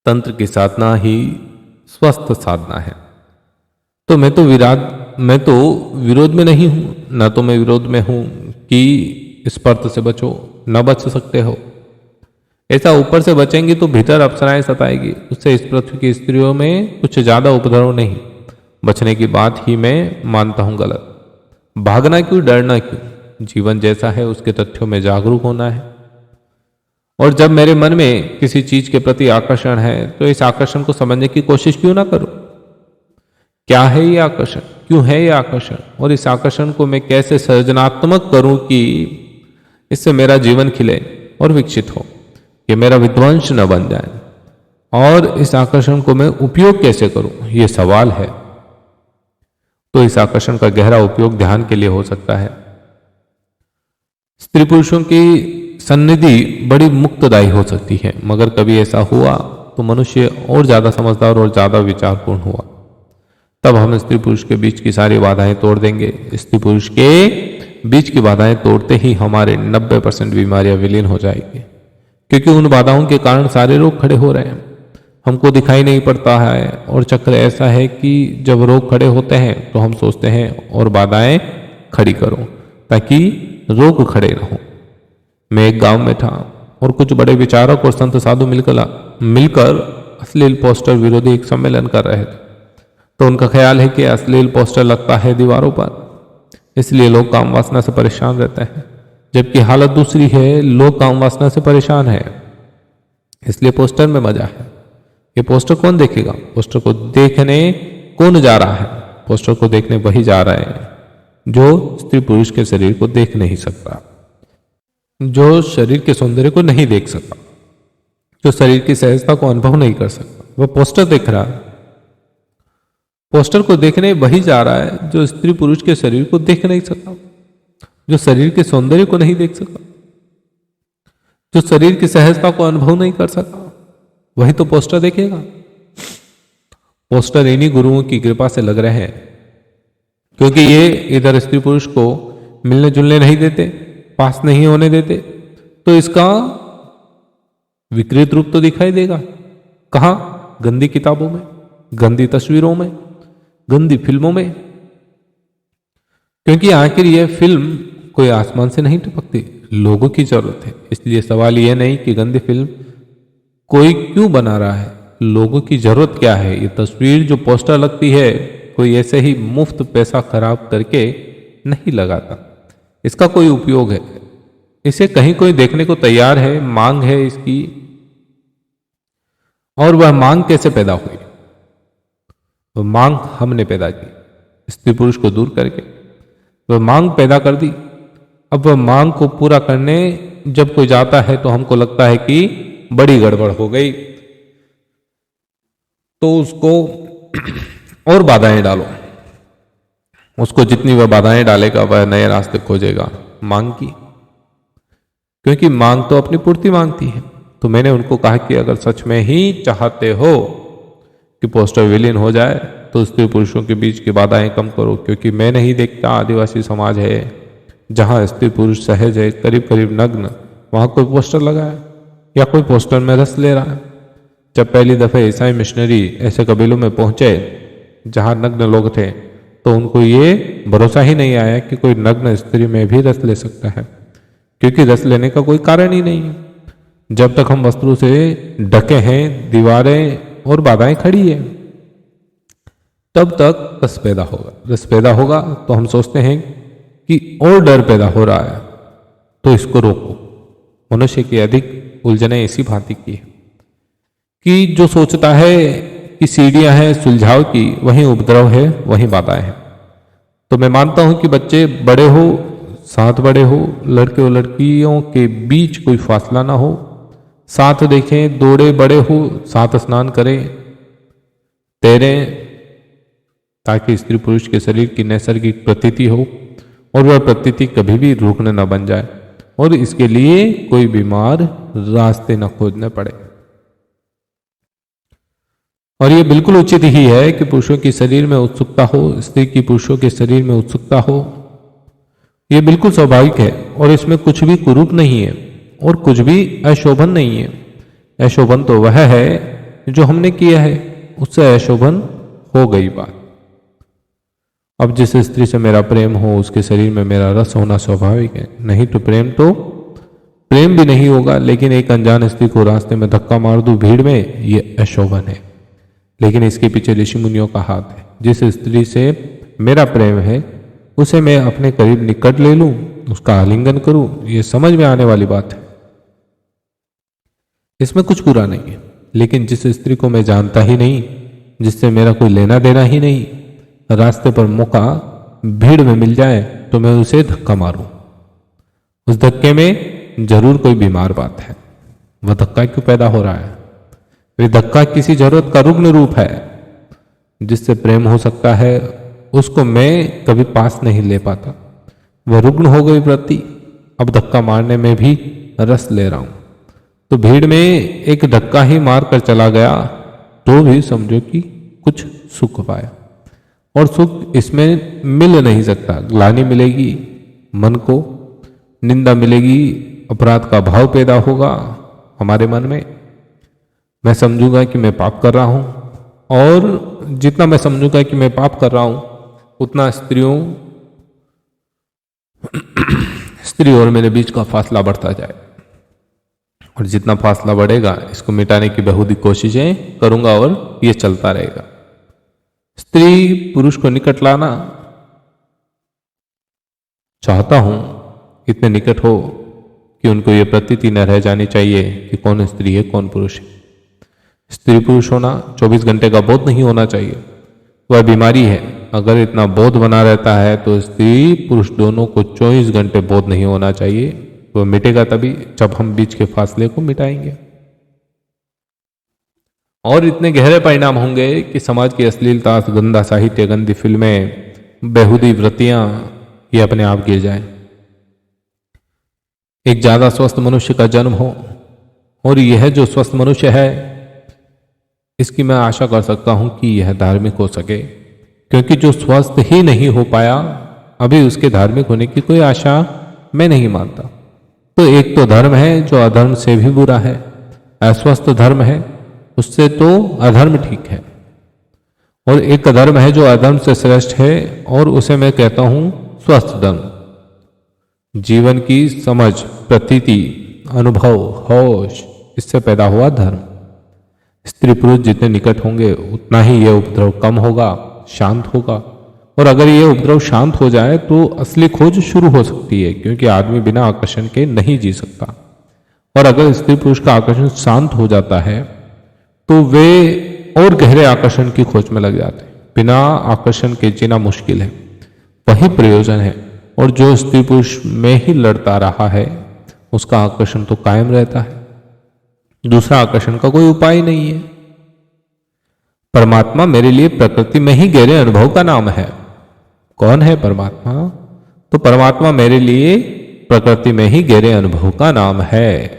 तंत्र की साधना ही स्वस्थ साधना है। तो मैं तो विरोध में नहीं हूं, ना तो मैं विरोध में हूं कि इस पर्त से बचो, न बच सकते हो। ऐसा ऊपर से बचेंगे तो भीतर अप्सराएं सताएगी, उससे इस पृथ्वी की स्त्रियों में कुछ ज्यादा उपद्रव नहीं। बचने की बात ही मैं मानता हूं गलत। भागना क्यों, डरना क्यों? जीवन जैसा है उसके तथ्यों में जागरूक होना है। और जब मेरे मन में किसी चीज के प्रति आकर्षण है तो इस आकर्षण को समझने की कोशिश क्यों ना करूं? क्या है ये आकर्षण, क्यों है ये आकर्षण, और इस आकर्षण को मैं कैसे सृजनात्मक करूं कि इससे मेरा जीवन खिले और विकसित हो, ये मेरा विध्वंस न बन जाए। और इस आकर्षण को मैं उपयोग कैसे करूं, ये सवाल है। तो इस आकर्षण का गहरा उपयोग ध्यान के लिए हो सकता है। स्त्री पुरुषों की सन्निधि बड़ी मुक्तदायी हो सकती है, मगर कभी ऐसा हुआ तो मनुष्य और ज्यादा समझदार और ज्यादा विचारपूर्ण हुआ। तब हम स्त्री पुरुष के बीच की सारी बाधाएं तोड़ देंगे। स्त्री पुरुष के बीच की बाधाएं तोड़ते ही हमारे 90% बीमारियां विलीन हो जाएगी, क्योंकि उन बाधाओं के कारण सारे रोग खड़े हो रहे हैं। हमको दिखाई नहीं पड़ता है, और चक्र ऐसा है कि जब रोग खड़े होते हैं तो हम सोचते हैं और बाधाएं खड़ी करो ताकि रोग खड़े न हो। मैं एक गांव में था और कुछ बड़े विचारक और संत साधु मिलकर अश्लील पोस्टर विरोधी एक सम्मेलन कर रहे थे। तो उनका ख्याल है कि अश्लील पोस्टर लगता है दीवारों पर, इसलिए लोग काम वासना से परेशान रहते हैं, जबकि हालत दूसरी है, लोग काम वासना से परेशान है इसलिए पोस्टर में मजा है। ये पोस्टर कौन देखेगा? पोस्टर को देखने कौन जा रहा है? पोस्टर को देखने वही जा रहा है जो स्त्री पुरुष के शरीर को देख नहीं सकता, जो शरीर के सौंदर्य को नहीं देख सकता, जो शरीर की सहजता को अनुभव नहीं कर सकता, वह पोस्टर देख रहा है। पोस्टर को देखने वही जा रहा है जो स्त्री पुरुष के शरीर को देख नहीं सकता, जो शरीर के सौंदर्य को नहीं देख सकता, जो शरीर की सहजता को अनुभव नहीं कर सकता, वही तो पोस्टर देखेगा। पोस्टर इन्हीं गुरुओं की कृपा से लग रहे हैं, क्योंकि ये इधर स्त्री पुरुष को मिलने जुलने नहीं देते, पास नहीं होने देते, तो इसका विकृत रूप तो दिखाई देगा। कहां? गंदी किताबों में, गंदी तस्वीरों में, गंदी फिल्मों में। क्योंकि आखिर यह फिल्म कोई आसमान से नहीं टपकती, लोगों की जरूरत है। इसलिए सवाल यह नहीं कि गंदी फिल्म कोई क्यों बना रहा है, लोगों की जरूरत क्या है। ये तस्वीर जो पोस्टर लगती है, कोई ऐसे ही मुफ्त पैसा खराब करके नहीं लगाता, इसका कोई उपयोग है। इसे कहीं कोई देखने को तैयार है, मांग है इसकी। और वह मांग कैसे पैदा हुई? वह मांग हमने पैदा की, स्त्री पुरुष को दूर करके वह मांग पैदा कर दी। अब वह मांग को पूरा करने जब कोई जाता है तो हमको लगता है कि बड़ी गड़बड़ हो गई, तो उसको और बाधाएं डालो। उसको जितनी वह बाधाएं डालेगा वह नए रास्ते खोजेगा मांग की, क्योंकि मांग तो अपनी पूर्ति मांगती है। तो मैंने उनको कहा कि अगर सच में ही चाहते हो कि पोस्टर विलीन हो जाए तो स्त्री पुरुषों के बीच की बाधाएं कम करो, क्योंकि मैं नहीं देखता आदिवासी समाज है जहां स्त्री पुरुष सहज है, करीब करीब नग्न, वहां कोई पोस्टर लगा है या कोई पोस्टर में रस ले रहा है। जब पहली दफे ईसाई मिशनरी ऐसे कबीलों में पहुंचे जहां नग्न लोग थे, तो उनको ये भरोसा ही नहीं आया कि कोई नग्न स्त्री में भी रस ले सकता है, क्योंकि रस लेने का कोई कारण ही नहीं है। जब तक हम वस्त्रों से ढके हैं, दीवारें और बाधाएं खड़ी है, तब तक रस पैदा होगा। रस पैदा होगा तो हम सोचते हैं कि और डर पैदा हो रहा है, तो इसको रोको। मनुष्य की अधिक उलझने इसी भांति की है कि जो सोचता है कि सीढ़ियां हैं सुलझाव की, वहीं उपद्रव है, वहीं बाधाएं हैं। तो मैं मानता हूं कि बच्चे बड़े हो, साथ बड़े हो, लड़के और लड़कियों के बीच कोई फासला ना हो, साथ देखें, दौड़े बड़े हो, साथ स्नान करें, तैरें, ताकि स्त्री पुरुष के शरीर की नैसर्गिक प्रतीति हो और वह प्रतीति कभी भी रुकने न बन जाए, और इसके लिए कोई बीमार रास्ते न खोजने पड़े। और यह बिल्कुल उचित ही है कि पुरुषों के शरीर में उत्सुकता हो, स्त्री की पुरुषों के शरीर में उत्सुकता हो। यह बिल्कुल स्वाभाविक है और इसमें कुछ भी कुरूप नहीं है और कुछ भी अशोभन नहीं है। अशोभन तो वह है जो हमने किया है उससे अशोभन हो गई बात। अब जिस स्त्री से मेरा प्रेम हो उसके शरीर में मेरा रस होना स्वाभाविक है, नहीं तो प्रेम भी नहीं होगा। लेकिन एक अनजान स्त्री को रास्ते में धक्का मार दूं भीड़ में, ये अशोभन है। लेकिन इसके पीछे ऋषि मुनियों का हाथ है। जिस स्त्री से मेरा प्रेम है उसे मैं अपने करीब निकट ले लूं, उसका आलिंगन करूं, ये समझ में आने वाली बात है, इसमें कुछ बुरा नहीं है। लेकिन जिस स्त्री को मैं जानता ही नहीं, जिससे मेरा कोई लेना देना ही नहीं, रास्ते पर मौका भीड़ में मिल जाए तो मैं उसे धक्का मारूं, उस धक्के में जरूर कोई बीमार बात है। वह धक्का क्यों पैदा हो रहा है? वह धक्का किसी जरूरत का रुग्ण रूप है। जिससे प्रेम हो सकता है उसको मैं कभी पास नहीं ले पाता, वह रुग्ण हो गई वृत्ति। अब धक्का मारने में भी रस ले रहा हूं, तो भीड़ में एक धक्का ही मार कर चला गया तो भी समझो कि कुछ सुख पाया। और सुख इसमें मिल नहीं सकता। ग्लानि मिलेगी मन को, निंदा मिलेगी, अपराध का भाव पैदा होगा हमारे मन में। मैं समझूंगा कि मैं पाप कर रहा हूं, और जितना मैं समझूंगा कि मैं पाप कर रहा हूं उतना स्त्री और मेरे बीच का फासला बढ़ता जाए। और जितना फासला बढ़ेगा इसको मिटाने की बेहूदी कोशिशें करूंगा और ये चलता रहेगा। स्त्री पुरुष को निकट लाना चाहता हूं, इतने निकट हो कि उनको ये प्रतीति न रह जानी चाहिए कि कौन स्त्री है कौन पुरुष है। स्त्री पुरुष होना 24 घंटे का बोध नहीं होना चाहिए, वह बीमारी है। अगर इतना बोध बना रहता है तो स्त्री पुरुष दोनों को 24 घंटे बोध नहीं होना चाहिए। वह मिटेगा तभी जब हम बीच के फासले को मिटाएंगे। और इतने गहरे परिणाम होंगे कि समाज की अश्लीलता, गंदा साहित्य, गंदी फिल्में, बेहुदी वृत्तियां ये अपने आप गिर जाएं। एक ज्यादा स्वस्थ मनुष्य का जन्म हो, और यह जो स्वस्थ मनुष्य है इसकी मैं आशा कर सकता हूं कि यह धार्मिक हो सके, क्योंकि जो स्वस्थ ही नहीं हो पाया अभी उसके धार्मिक होने की कोई आशा मैं नहीं मानता। तो एक तो धर्म है जो अधर्म से भी बुरा है, अस्वस्थ धर्म है, उससे तो अधर्म ठीक है। और एक धर्म है जो अधर्म से श्रेष्ठ है, और उसे मैं कहता हूं स्वस्थ धर्म। जीवन की समझ, प्रतीति, अनुभव, होश, इससे पैदा हुआ धर्म। स्त्री पुरुष जितने निकट होंगे उतना ही यह उपद्रव कम होगा, शांत होगा। और अगर यह उपद्रव शांत हो जाए तो असली खोज शुरू हो सकती है, क्योंकि आदमी बिना आकर्षण के नहीं जी सकता। और अगर स्त्री पुरुष का आकर्षण शांत हो जाता है तो वे और गहरे आकर्षण की खोज में लग जाते हैं। बिना आकर्षण के जीना मुश्किल है, वही प्रयोजन है। और जो स्त्री पुरुष में ही लड़ता रहा है उसका आकर्षण तो कायम रहता है, दूसरा आकर्षण का कोई उपाय नहीं है। परमात्मा मेरे लिए प्रकृति में ही गहरे अनुभव का नाम है। कौन है परमात्मा? तो परमात्मा मेरे लिए प्रकृति में ही गहरे अनुभव का नाम है।